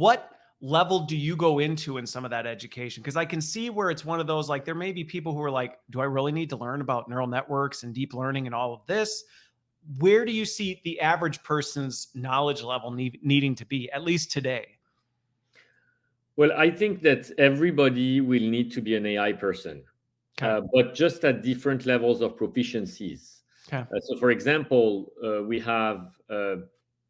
what level do you go into in some of that education? Because I can see where it's one of those, like, there may be people who are like, do I really need to learn about neural networks and deep learning and all of this? Where do you see the average person's knowledge level needing to be, at least today? Well, I think that everybody will need to be an AI person, Okay. but just at different levels of proficiencies. Okay. So, for example, we have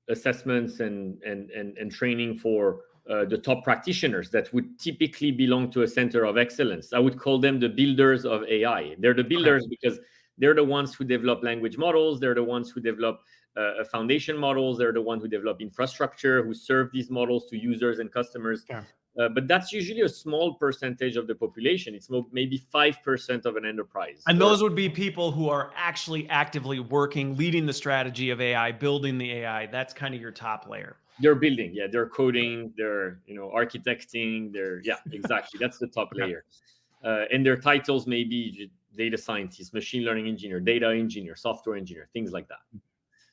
assessments and training for the top practitioners that would typically belong to a center of excellence. I would call them the builders of AI. They're the Okay. builders because they're the ones who develop language models. They're the ones who develop foundation models. They're the ones who develop infrastructure, who serve these models to users and customers. Okay. But that's usually a small percentage of the population. It's maybe 5% of an enterprise. And those would be people who are actually actively working, leading the strategy of AI, building the AI. That's kind of your top layer. They're building, yeah, they're coding, they're architecting, yeah, exactly. That's the top Okay. layer. And their titles may be data scientist, machine learning engineer, data engineer, software engineer, things like that.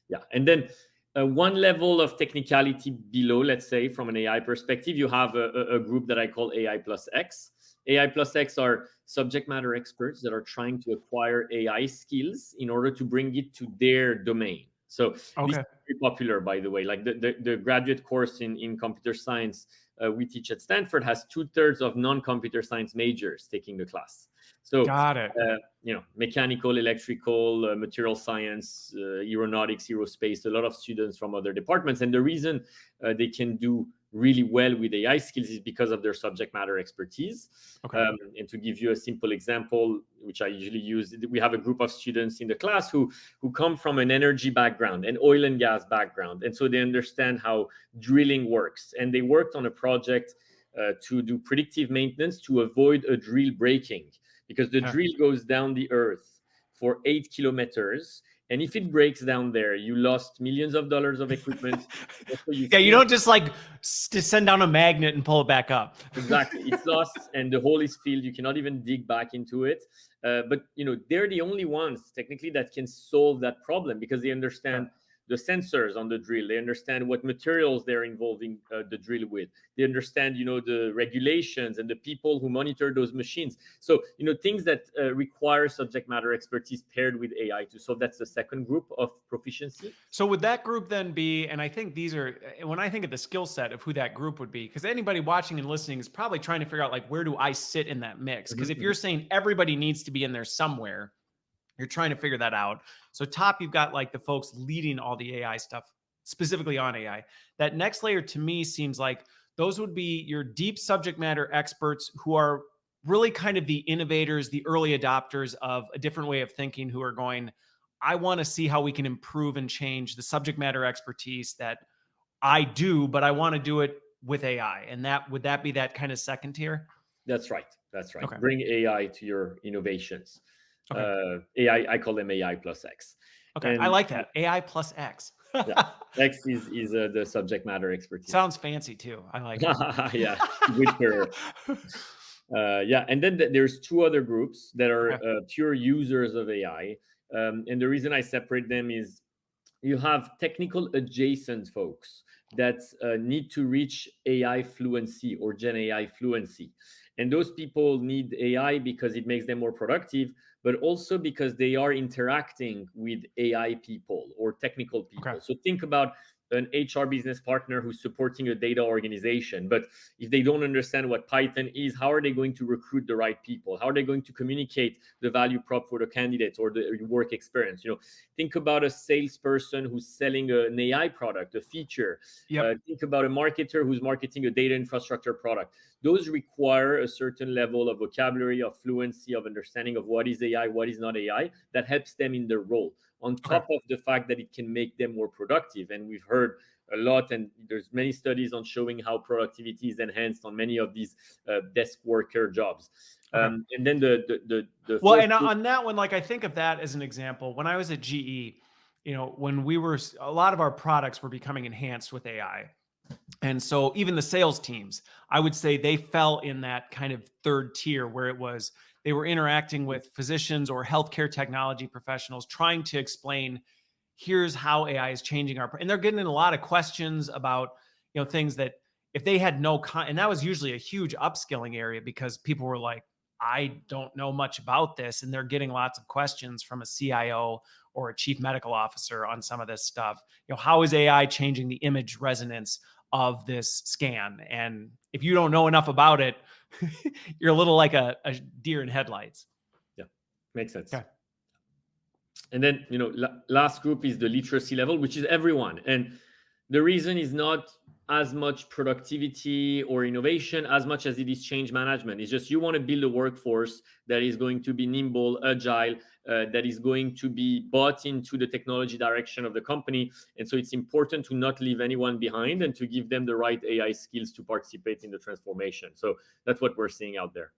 Yeah, and then one level of technicality below, let's say, from an AI perspective, you have a group that I call AI plus X. AI plus X are subject matter experts that are trying to acquire AI skills in order to bring it to their domain. So this is very popular, by the way. Like the graduate course in computer science we teach at Stanford has 2/3 of non-computer science majors taking the class. So Got it. mechanical, electrical, material science, aeronautics, aerospace, a lot of students from other departments. And the reason they can do really well with AI skills is because of their subject matter expertise. Okay. And to give you a simple example, which I usually use, we have a group of students in the class who come from an energy background, an oil and gas background. And so they understand how drilling works. And they worked on a project to do predictive maintenance to avoid a drill breaking, because the drill goes down the earth for 8 kilometers. And if it breaks down there, you lost millions of dollars of equipment. You don't just send down a magnet and pull it back up. Exactly. It's lost and the hole is filled. You cannot even dig back into it. But they're the only ones technically that can solve that problem, because they understand the sensors on the drill. They understand what materials they're involving the drill with. They understand, the regulations and the people who monitor those machines. So, things that require subject matter expertise paired with AI to solve. That's the second group of proficiency. So would that group then be, and I think these are, when I think of the skill set of who that group would be, because anybody watching and listening is probably trying to figure out, like, where do I sit in that mix? Because if you're saying everybody needs to be in there somewhere, you're trying to figure that out. So top, you've got like the folks leading all the AI stuff, specifically on AI. That next layer to me seems like those would be your deep subject matter experts who are really kind of the innovators, the early adopters of a different way of thinking, who are going, I want to see how we can improve and change the subject matter expertise that I do, but I want to do it with AI. And would that be that kind of second tier? That's right. Okay. Bring AI to your innovations. Okay. AI, I call them AI plus X. Okay, I like that. AI plus X. Yeah, X is the subject matter expertise. Sounds fancy too. I like it. Yeah, good. Yeah, and then there's two other groups that are pure users of AI. And the reason I separate them is you have technical adjacent folks that need to reach AI fluency or Gen AI fluency. And those people need AI because it makes them more productive, but also because they are interacting with AI people or technical people. Okay. So think about an HR business partner who's supporting a data organization, but if they don't understand what Python is, how are they going to recruit the right people? How are they going to communicate the value prop for the candidates or the work experience? Think about a salesperson who's selling an AI product, a feature. Think about a marketer who's marketing a data infrastructure product. Those require a certain level of vocabulary, of fluency, of understanding of what is AI, what is not AI, that helps them in their role, on top of the fact that it can make them more productive. And we've heard a lot, and there's many studies on showing how productivity is enhanced on many of these desk worker jobs. And then the well, and on that one, like, I think of that as an example. When I was at GE, when a lot of our products were becoming enhanced with AI. And so even the sales teams, I would say they fell in that kind of third tier, where they were interacting with physicians or healthcare technology professionals, trying to explain, here's how AI is changing and they're getting in a lot of questions about, things that if they had and that was usually a huge upskilling area because people were like, I don't know much about this. And they're getting lots of questions from a CIO or a chief medical officer on some of this stuff. How is AI changing the image resonance of this scan? And if you don't know enough about it, you're a little like a deer in headlights. Yeah, makes sense. Okay. And then, last group is the literacy level, which is everyone. And the reason is not as much productivity or innovation as much as it is change management. It's just you want to build a workforce that is going to be nimble, agile, that is going to be bought into the technology direction of the company. And so it's important to not leave anyone behind and to give them the right AI skills to participate in the transformation. So that's what we're seeing out there.